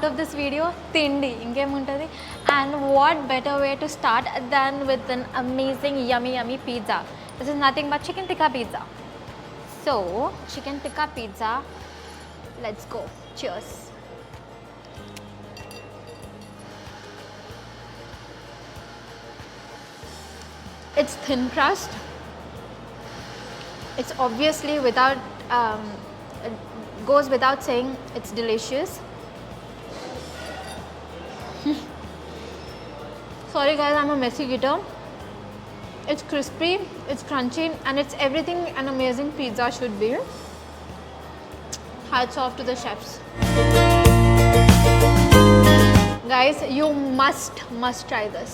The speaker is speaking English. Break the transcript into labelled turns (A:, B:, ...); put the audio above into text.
A: part of this video, tindi. Ingem untadi. And what better way to start than with an amazing yummy pizza. This is nothing but chicken tikka pizza. So, chicken tikka pizza. Let's go. Cheers. It's thin crust. It's obviously without, it goes without saying, it's delicious. Sorry guys, I'm a messy eater. It's crispy, it's crunchy, and it's everything an amazing pizza should be. Hats off to the chefs. Guys, you must try this.